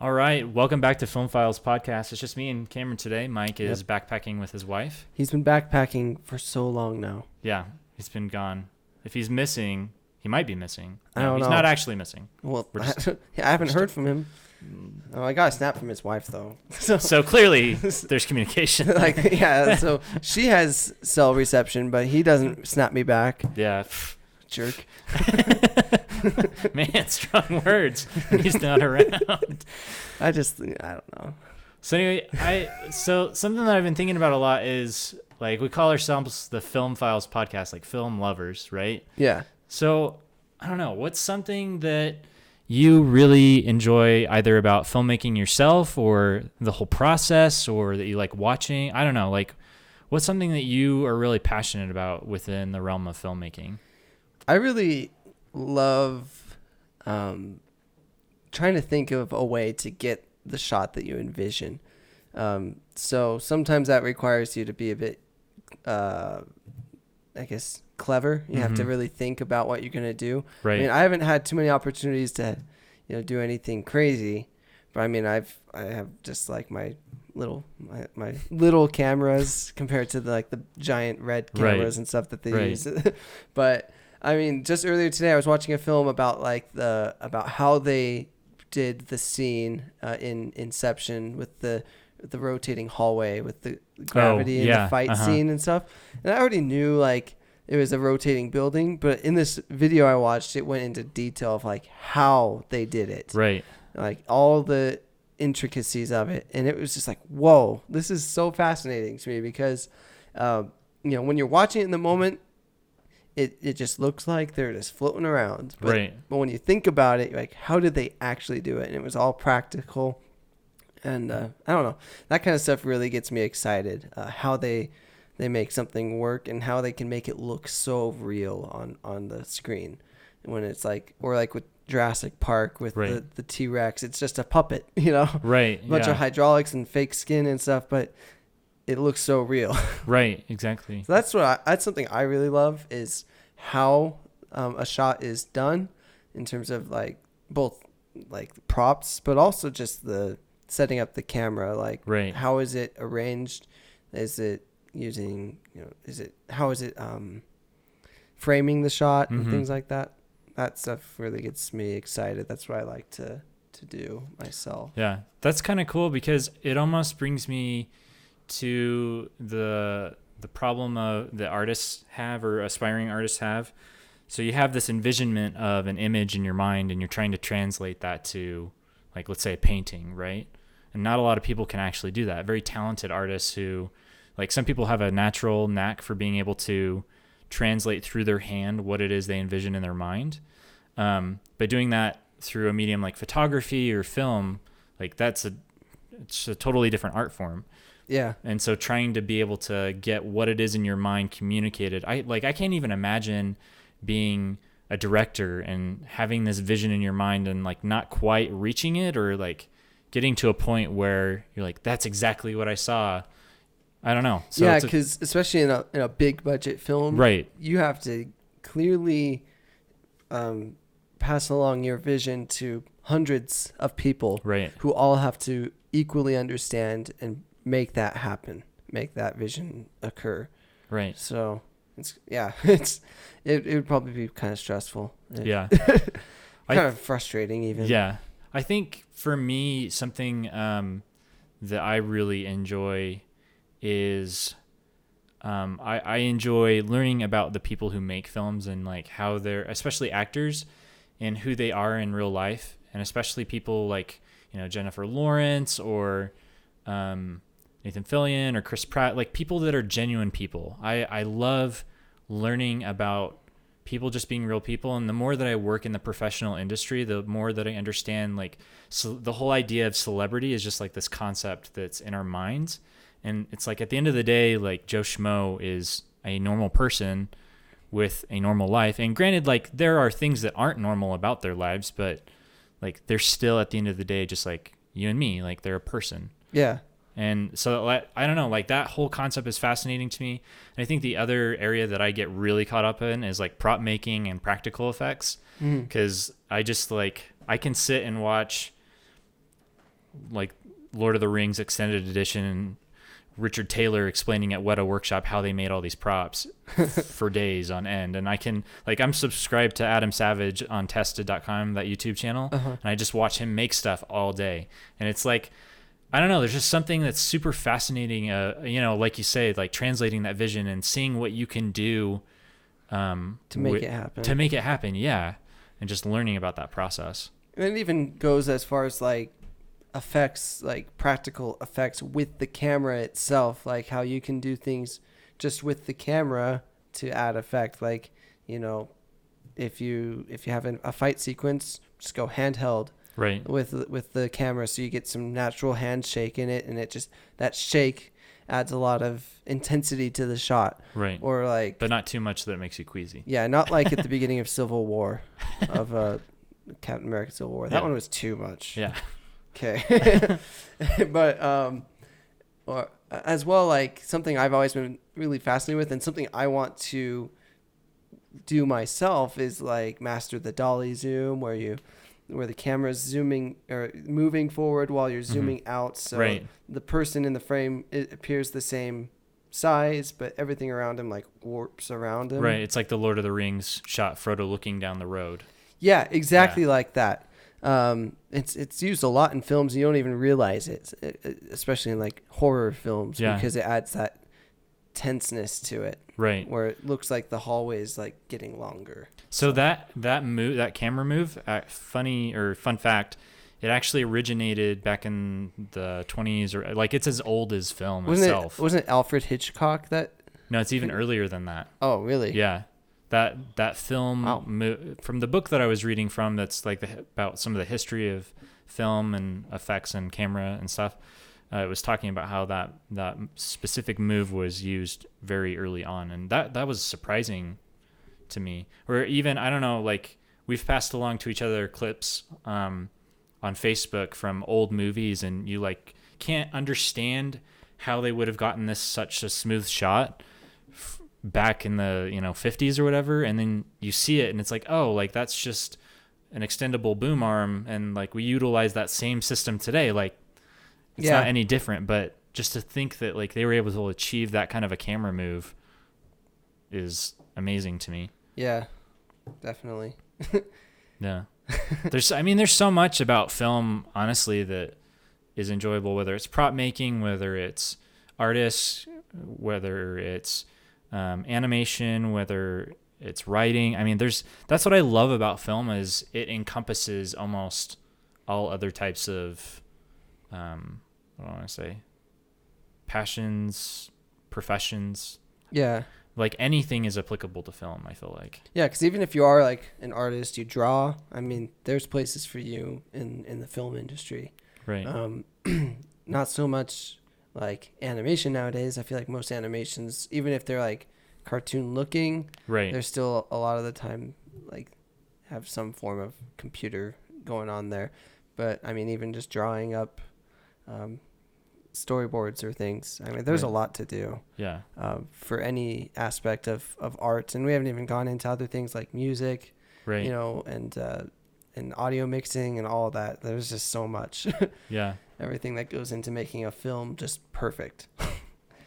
All right, welcome back to Film Files Podcast. It's just me and Cameron today. Mike is backpacking with his wife. He's been backpacking for so long now. Yeah, he's been gone. If he's missing, he might be missing. I don't he's know. not actually missing. Well, I haven't heard from him. Oh, I got a snap from his wife though. So clearly, there's communication. So she has cell reception, but he doesn't snap me back. Yeah. Jerk. Man, strong words. He's not around. I don't know. So anyway, so something that I've been thinking about a lot is like we call ourselves the Film Files Podcast, like film lovers, right? Yeah. So I don't know, what's something that you really enjoy either about filmmaking yourself or the whole process or that you like watching? I don't know, like what's something that you are really passionate about within the realm of filmmaking? I really love trying to think of a way to get the shot that you envision. So sometimes that requires you to be a bit, I guess, clever. You have to really think about what you're going to do. Right. I mean, I haven't had too many opportunities to, do anything crazy, but I mean, I have just like my little cameras compared to the giant red cameras and stuff that they use. But I mean, just earlier today, I was watching a film about about how they did the scene in Inception with the rotating hallway with the gravity and the fight scene and stuff. And I already knew it was a rotating building, but in this video I watched, it went into detail of how they did it, Right? Like all the intricacies of it, and it was just like, whoa, this is so fascinating to me because, when you're watching it in the moment. It just looks like they're just floating around. But when you think about it, like, how did they actually do it? And it was all practical. And I don't know. That kind of stuff really gets me excited. How they make something work and how they can make it look so real on the screen. When it's or with Jurassic Park with the T-Rex, it's just a puppet, Right. A bunch of hydraulics and fake skin and stuff, but it looks so real. Right, exactly. So that's something I really love is how a shot is done in terms of both props, but also just the setting up the camera. How is it arranged? Is it using, how is it framing the shot and things like that? That stuff really gets me excited. That's what I like to do myself. Yeah, that's kind of cool because it almost brings me to the problem that artists have or aspiring artists have. So you have this envisionment of an image in your mind and you're trying to translate that to let's say a painting, right? And not a lot of people can actually do that. Very talented artists who some people have a natural knack for being able to translate through their hand what it is they envision in their mind. But doing that through a medium like photography or film, it's a totally different art form. Yeah. And so trying to be able to get what it is in your mind communicated. I can't even imagine being a director and having this vision in your mind and not quite reaching it or getting to a point where you're that's exactly what I saw. I don't know. So yeah, because especially in a big budget film, right, you have to clearly pass along your vision to hundreds of people, right, who all have to equally understand and make that happen, make that vision occur. Right. So it would probably be kind of stressful. Yeah. Kind of frustrating even. Yeah. I think for me, something that I really enjoy is I enjoy learning about the people who make films and how they're, especially actors, and who they are in real life, and especially people Jennifer Lawrence or Nathan Fillion or Chris Pratt, people that are genuine people. I love learning about people just being real people, and the more that I work in the professional industry, the more that I understand so the whole idea of celebrity is just this concept that's in our minds, and it's at the end of the day, Joe Schmo is a normal person with a normal life, and granted, there are things that aren't normal about their lives, but they're still at the end of the day just like you and me, they're a person. Yeah. And so I don't know, that whole concept is fascinating to me. And I think the other area that I get really caught up in is prop making and practical effects, because I just I can sit and watch like Lord of the Rings extended edition, and Richard Taylor explaining at Weta Workshop how they made all these props for days on end. And I can, like, I'm subscribed to Adam Savage on tested.com, that YouTube channel, and I just watch him make stuff all day. And it's like, I don't know, there's just something that's super fascinating, like you say, like translating that vision and seeing what you can do to make it happen. To make it happen, yeah. And just learning about that process. And it even goes as far as like effects, like practical effects with the camera itself, like how you can do things just with the camera to add effect. Like, if you have a fight sequence, just go handheld right with the camera, so you get some natural handshake in it, and it just, that shake adds a lot of intensity to the shot. Right. Or like, but not too much that it makes you queasy. Yeah, not like at the beginning of Civil War, of Captain America Civil War. That one was too much. Yeah. Okay. But or as well, like something I've always been really fascinated with, and something I want to do myself, is like master the dolly zoom, where the camera's zooming or moving forward while you're zooming out, so the person in the frame, it appears the same size, but everything around him like warps around him. Right. It's like the Lord of the Rings shot, Frodo looking down the road. Yeah, exactly like that. It's used a lot in films. You don't even realize it, especially in like horror films, because it adds that tenseness to it. Right. Where it looks like the hallway is like getting longer. So that move, that camera move, fun fact, it actually originated back in the 20s, or like it's as old as film itself. Wasn't it Alfred Hitchcock that? No, it's even earlier than that. Oh, really? Yeah. That film from the book that I was reading from, that's like about some of the history of film and effects and camera and stuff. It was talking about how that specific move was used very early on, and that was surprising to me. Or even, I don't know, like we've passed along to each other clips on Facebook from old movies, and you like can't understand how they would have gotten this such a smooth shot back in the 50s or whatever, and then you see it and it's like, oh, like that's just an extendable boom arm, and like we utilize that same system today, like it's not any different. But just to think that like they were able to achieve that kind of a camera move is amazing to me. Yeah, definitely. Yeah. There's so much about film, honestly, that is enjoyable, whether it's prop making, whether it's artists, whether it's animation, whether it's writing. I mean, that's what I love about film, is it encompasses almost all other types of, what do I want to say, passions, professions. Yeah. Like anything is applicable to film, I feel like. Yeah, because even if you are like an artist, you draw, I mean, there's places for you in the film industry. Right. Not so much like animation nowadays. I feel like most animations, even if they're like cartoon looking, they're still a lot of the time like have some form of computer going on there. But I mean, even just drawing up storyboards or things, I mean, there's a lot to do for any aspect of art. And we haven't even gone into other things like music, and audio mixing and all of that. There's just so much. Everything that goes into making a film just perfect.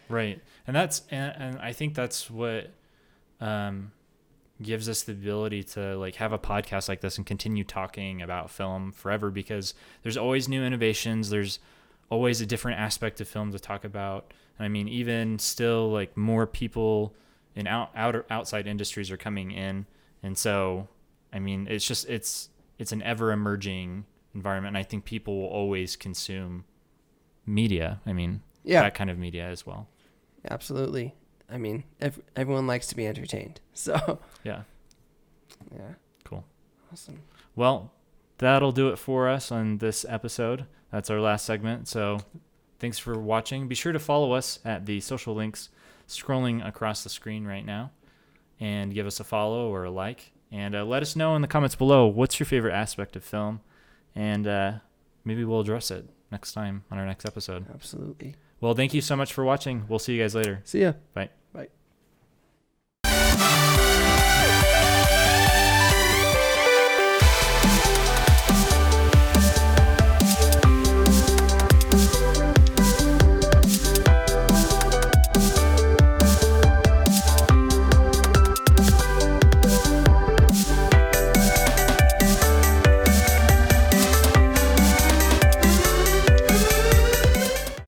Right. And I think that's what gives us the ability to like have a podcast like this and continue talking about film forever, because there's always new innovations. There's always a different aspect of film to talk about. And I mean, even still, like more people in outside industries are coming in. And so, I mean, it's an ever emerging environment. And I think people will always consume media. I mean, that kind of media as well. Absolutely. I mean, everyone likes to be entertained. So yeah. Cool. Awesome. Well, that'll do it for us on this episode. That's our last segment. So thanks for watching. Be sure to follow us at the social links scrolling across the screen right now, and give us a follow or a like, and let us know in the comments below what's your favorite aspect of film, and maybe we'll address it next time on our next episode. Absolutely. Well, thank you so much for watching. We'll see you guys later. See ya. Bye.